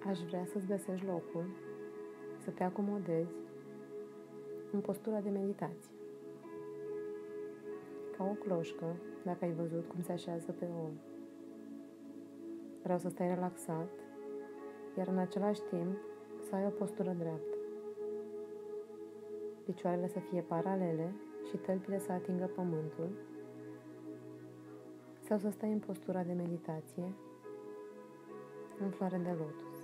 Aș vrea să-ți găsești locul, să te acomodezi în postura de meditație. Ca o cloșcă, dacă ai văzut cum se așează pe om. Vreau să stai relaxat, iar în același timp să ai o postură dreaptă. Picioarele să fie paralele și tălpile să atingă pământul, sau să stai în postura de meditație, în floare de lotus.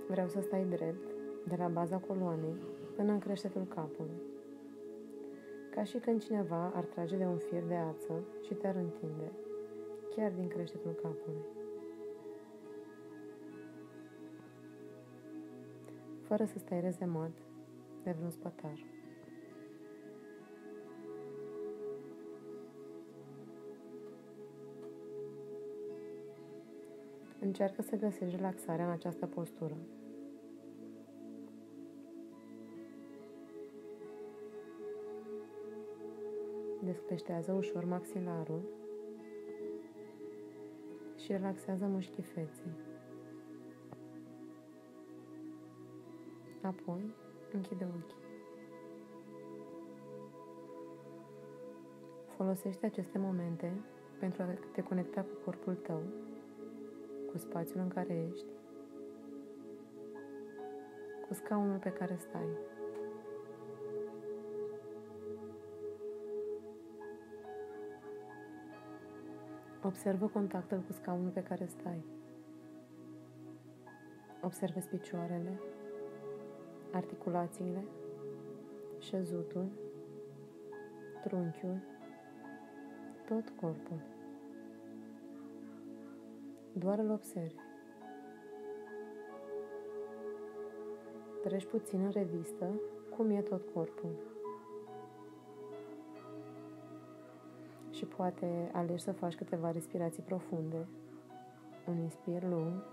Vreau să stai drept, de la baza coloanei până în creștetul capului, ca și când cineva ar trage de un fir de ață și te-ar întinde, chiar din creștetul capului. Fără să stai rezemat de vreun spătar. Încearcă să găsești relaxarea în această postură. Descleștează ușor maxilarul și relaxează mușchii feței. Apoi, închide ochii. Folosește aceste momente pentru a te conecta cu corpul tău, cu spațiul în care ești, cu scaunul pe care stai. Observă contactul cu scaunul pe care stai. Observă picioarele, articulațiile, șezutul, trunchiul, tot corpul. Doar îl observi. Treci puțin în revistă cum e tot corpul. Și poate alegi să faci câteva respirații profunde. Un inspir lung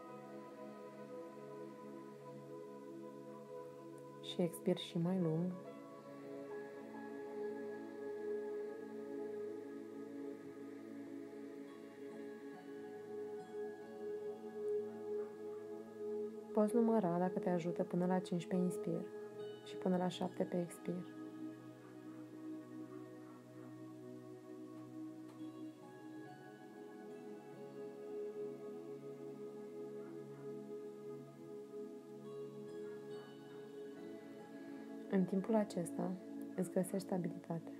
și expir și mai lung. Poți număra dacă te ajută până la 5 pe inspir și până la 7 pe expir. În timpul acesta îți găsești stabilitatea.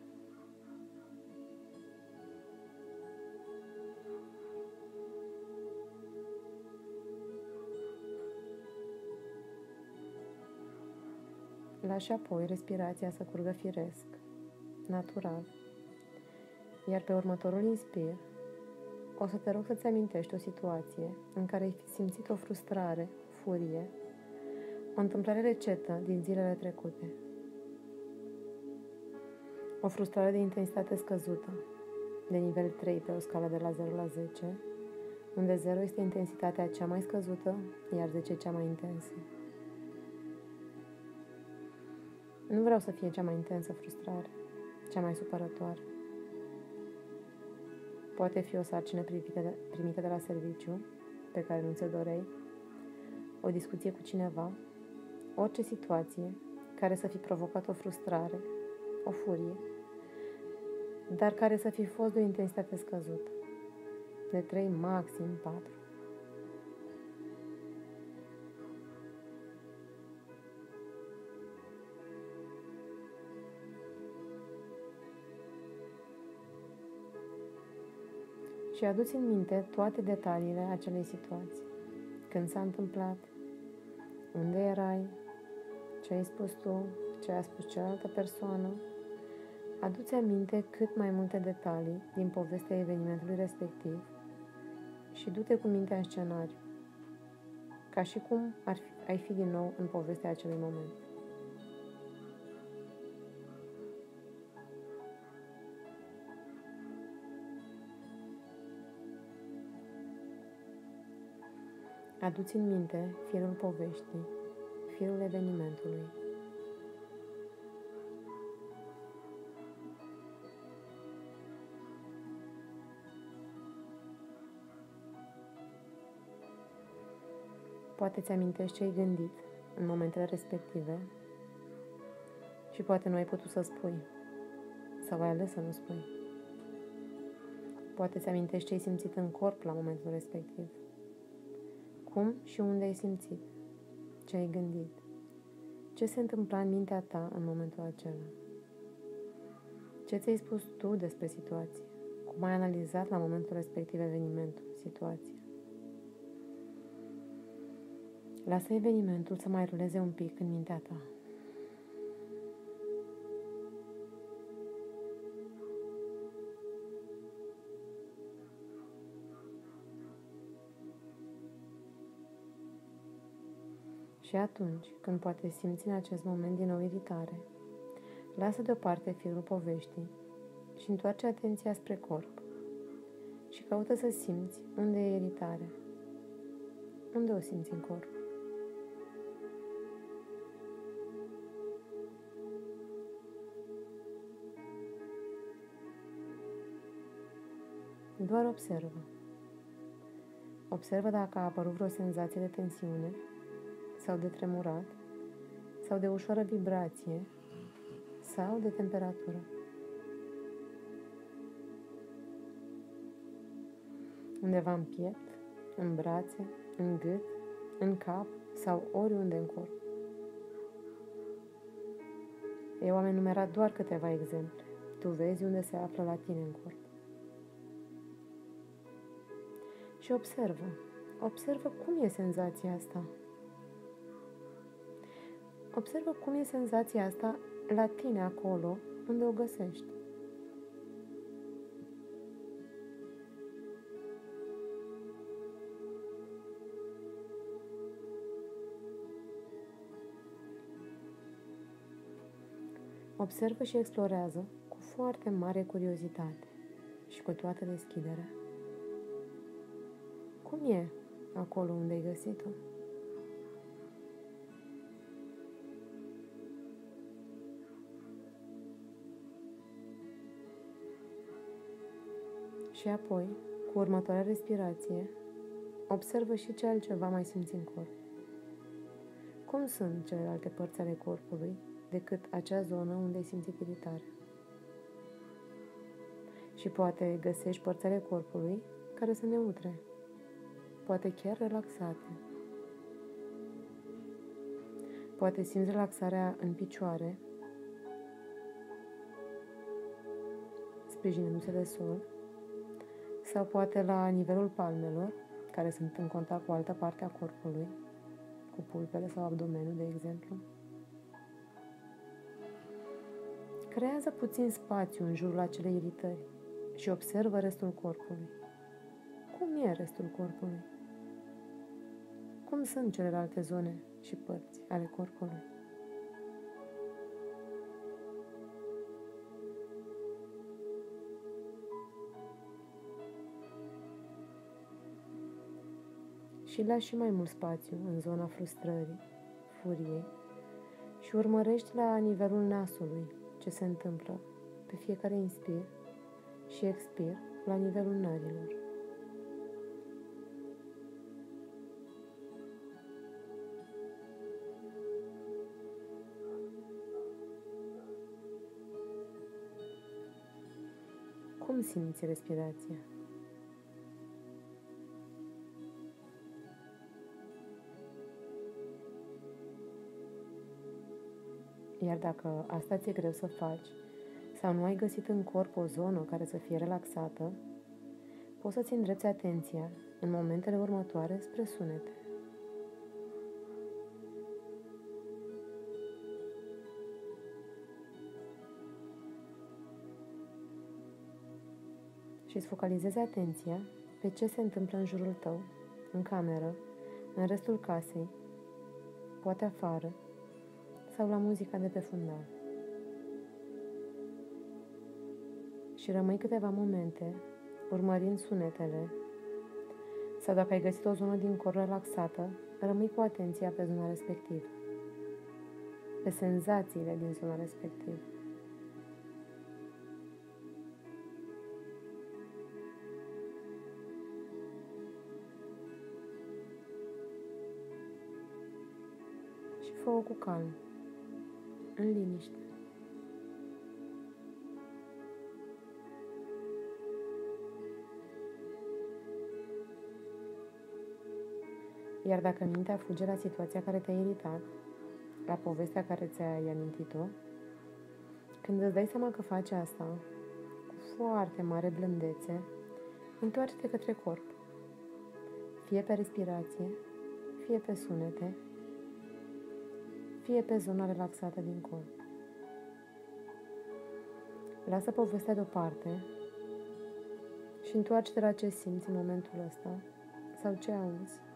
Lași apoi respirația să curgă firesc, natural, iar pe următorul inspir o să te rog să-ți amintești o situație în care ai simțit o frustrare, furie, o întâmplare recentă din zilele trecute. O frustrare de intensitate scăzută, de nivel 3 pe o scală de la 0 la 10, unde 0 este intensitatea cea mai scăzută, iar 10 cea mai intensă. Nu vreau să fie cea mai intensă frustrare, cea mai supărătoare. Poate fi o sarcină primită de la serviciu, pe care nu ți-o doreai, o discuție cu cineva, orice situație care să fi provocat o frustrare, o furie, dar care să fi fost de o intensitate scăzută, de 3, maxim 4. Și adu-ți în minte toate detaliile acelei situații. Când s-a întâmplat, unde erai, ce ai spus tu, ce a spus cealaltă persoană. Adu-ți aminte cât mai multe detalii din povestea evenimentului respectiv și du-te cu mintea în scenariu, ca și cum ai fi din nou în povestea acelui moment. Adu-ți în minte firul poveștii, firul evenimentului. Poate ți amintești ce ai gândit în momentele respective și poate nu ai putut să spui sau ai ales să nu spui. Poate ți amintești ce ai simțit în corp la momentul respectiv. Cum și unde ai simțit, ce ai gândit, ce se întâmpla în mintea ta în momentul acela. Ce ți-ai spus tu despre situație, cum ai analizat la momentul respectiv evenimentul, situația. Lasă evenimentul să mai ruleze un pic în mintea ta. Și atunci, când poate simți în acest moment din nou iritare, lasă deoparte firul poveștii și întoarce atenția spre corp și caută să simți unde e iritare. Unde o simți în corp? Doar observă. Observă dacă a apărut vreo senzație de tensiune sau de tremurat sau de ușoară vibrație sau de temperatură. Undeva în piept, în brațe, în gât, în cap sau oriunde în corp. Eu am enumerat doar câteva exemple. Tu vezi unde se află la tine în corp. Și observă. Observă cum e senzația asta. Observă cum e senzația asta la tine acolo unde o găsești. Observă și explorează cu foarte mare curiozitate și cu toată deschiderea. Cum e acolo unde ai găsit-o? Și apoi, cu următoarea respirație, observă și ce altceva mai simți în corp. Cum sunt celelalte părți ale corpului decât acea zonă unde ai simțit iritare? Și poate găsești părți ale corpului care sunt neutre, poate chiar relaxate. Poate simți relaxarea în picioare, sprijinându-se de sol, sau poate la nivelul palmelor, care sunt în contact cu altă parte a corpului, cu pulpele sau abdomenul, de exemplu. Creează puțin spațiu în jurul acelei iritări și observă restul corpului. Cum e restul corpului? Cum sunt celelalte zone și părți ale corpului? Și lași și mai mult spațiu în zona frustrării, furiei și urmărești la nivelul nasului ce se întâmplă pe fiecare inspir și expir la nivelul nărilor. Cum simți respirația? Iar dacă asta ți-e greu să faci sau nu ai găsit în corp o zonă care să fie relaxată, poți să-ți îndrepți atenția în momentele următoare spre sunete. Și îți focalizezi atenția pe ce se întâmplă în jurul tău, în cameră, în restul casei, poate afară, sau la muzica de pe fundal. Și rămâi câteva momente urmărind sunetele sau dacă ai găsit o zonă din corp relaxată, rămâi cu atenția pe zona respectivă, pe senzațiile din zona respectivă. fă-o cu calm, în liniște. Iar dacă mintea fuge la situația care te-a iritat, la povestea care ți-ai amintit-o, când îți dai seama că faci asta, cu foarte mare blândețe, întoarce-te către corp. Fie pe respirație, fie pe sunete, fie pe zona relaxată din corp. Lasă povestea deoparte și întoarce-te la ce simți în momentul ăsta sau ce auzi.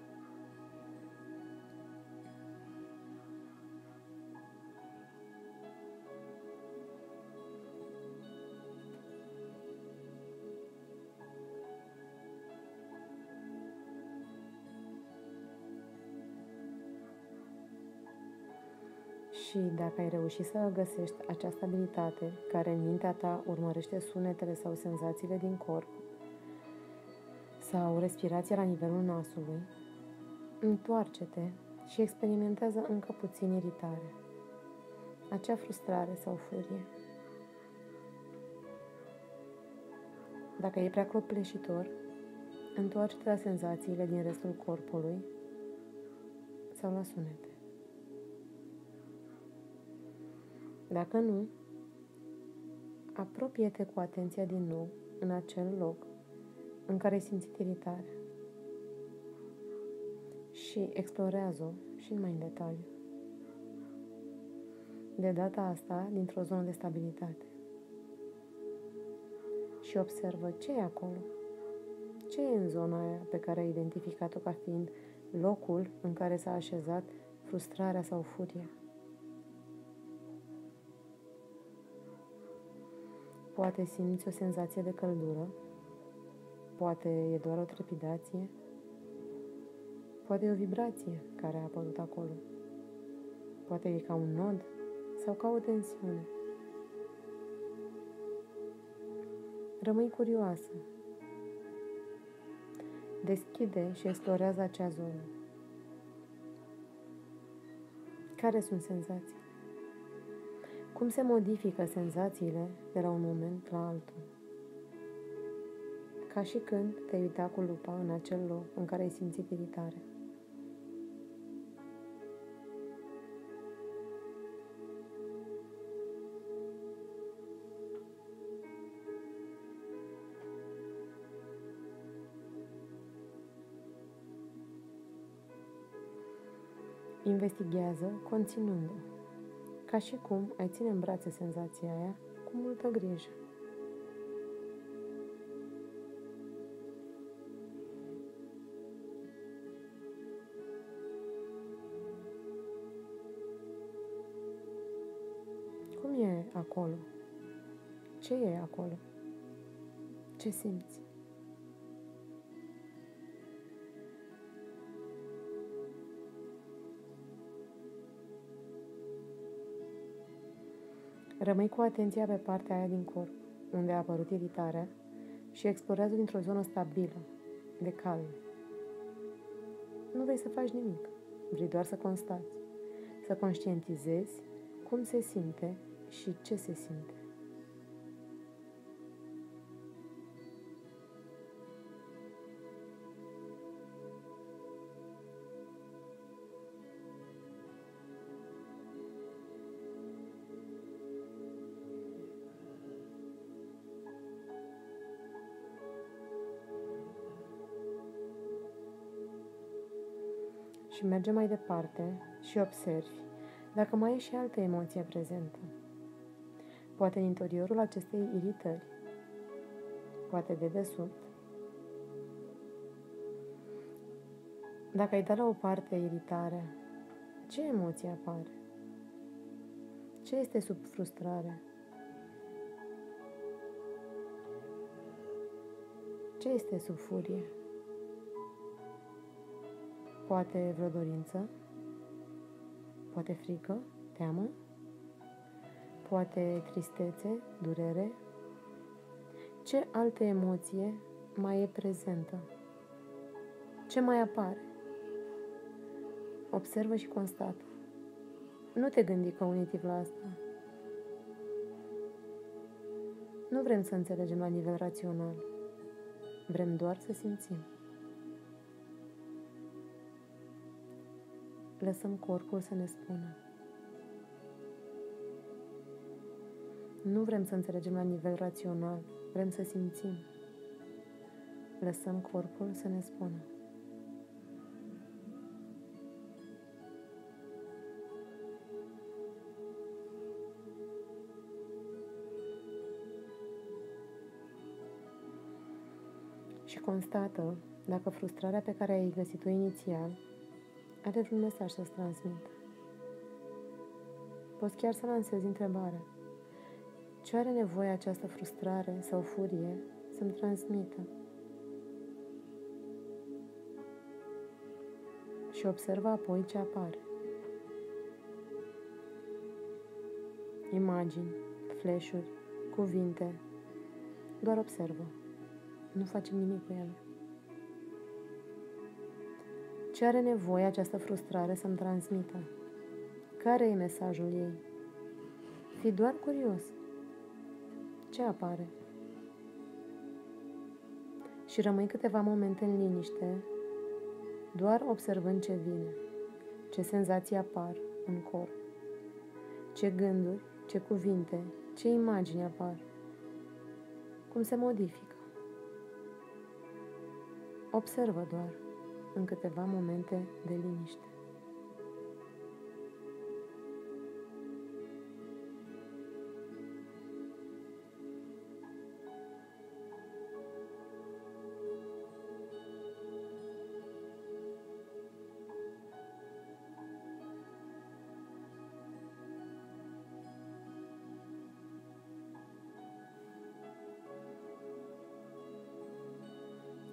Și dacă ai reușit să găsești această abilitate care în mintea ta urmărește sunetele sau senzațiile din corp sau respirația la nivelul nasului, întoarce-te și experimentează încă puțin iritare, acea frustrare sau furie. Dacă e prea copleșitor, întoarce-te la senzațiile din restul corpului sau la sunete. Dacă nu, apropie-te cu atenția din nou în acel loc în care ai simțit iritarea și explorează-o și mai în detaliu. De data asta, dintr-o zonă de stabilitate. Și observă ce e acolo. Ce e în zona aia pe care ai identificat-o ca fiind locul în care s-a așezat frustrarea sau furia. Poate simți o senzație de căldură, poate e doar o trepidație, poate e o vibrație care a apărut acolo, poate e ca un nod sau ca o tensiune. Rămâi curioasă. Deschide și explorează acea zonă. Care sunt senzații? Cum se modifică senzațiile de la un moment la altul? Ca și când te-ai uita cu lupa în acel loc în care ai simțit iritare. Investighează conținându-o, ca și cum ai ține în brațe senzația aia cu multă grijă. Cum e acolo? Ce e acolo? Ce simți? Rămâi cu atenția pe partea aia din corp, unde a apărut iritarea, și explorează dintr-o zonă stabilă, de calm. Nu vrei să faci nimic, vrei doar să constați, să conștientizezi cum se simte și ce se simte. Și merge mai departe și observi dacă mai e și altă emoție prezentă. Poate în interiorul acestei iritări, poate de desubt. Dacă ai dat la o parte iritarea, ce emoție apare? Ce este sub frustrare? Ce este sub furie? Poate vreo dorință? Poate frică? Teamă? Poate tristețe? Durere? Ce altă emoție mai e prezentă? Ce mai apare? Observă și constată. Nu te gândi cognitiv la asta. Nu vrem să înțelegem la nivel rațional. Vrem doar să simțim. Lăsăm corpul să ne spună. Nu vrem să înțelegem la nivel rațional. Vrem să simțim. Lăsăm corpul să ne spună. Și constată dacă frustrarea pe care ai găsit-o inițial are vreun mesaj să-ți transmită. Poți chiar să lansezi întrebarea: ce are nevoie această frustrare sau furie să-mi transmită? Și observă apoi ce apare. Imagini, flash-uri, cuvinte. Doar observă. Nu facem nimic cu ele. Ce are nevoie această frustrare să-mi transmită? Care e mesajul ei? Fii doar curios. Ce apare? Și rămâi câteva momente în liniște, doar observând ce vine, ce senzații apar în corp, ce gânduri, ce cuvinte, ce imagini apar, cum se modifică. Observă doar în câteva momente de liniște.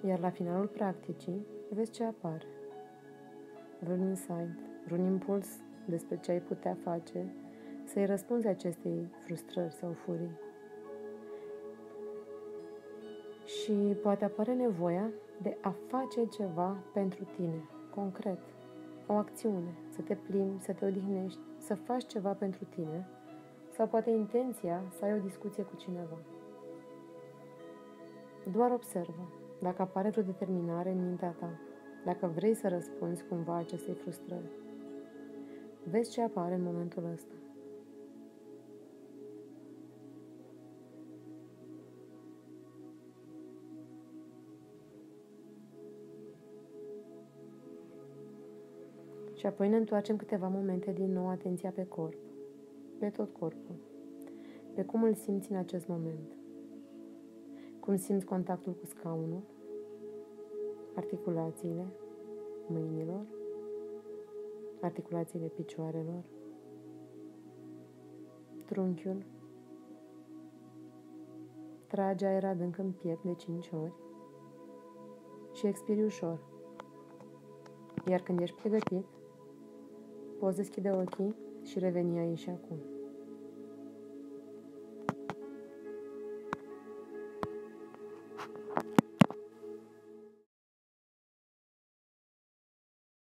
Iar la finalul practicii, vezi ce apare. Vreun insight, vreun impuls despre ce ai putea face să-i răspunzi acestei frustrări sau furii. Și poate apare nevoia de a face ceva pentru tine, concret, o acțiune, să te plimbi, să te odihnești, să faci ceva pentru tine, sau poate intenția să ai o discuție cu cineva. Doar observă dacă apare vreo determinare în mintea ta, dacă vrei să răspunzi cumva acestei frustrări. Vezi ce apare în momentul ăsta. Și apoi ne întoarcem câteva momente din nou atenția pe corp, pe tot corpul, pe cum îl simți în acest moment. Cum simți contactul cu scaunul, articulațiile mâinilor, articulațiile picioarelor, trunchiul. Tragi aer adânc în piept de 5 ori și expiri ușor. Iar când ești pregătit, poți deschide ochii și reveni aici și acum.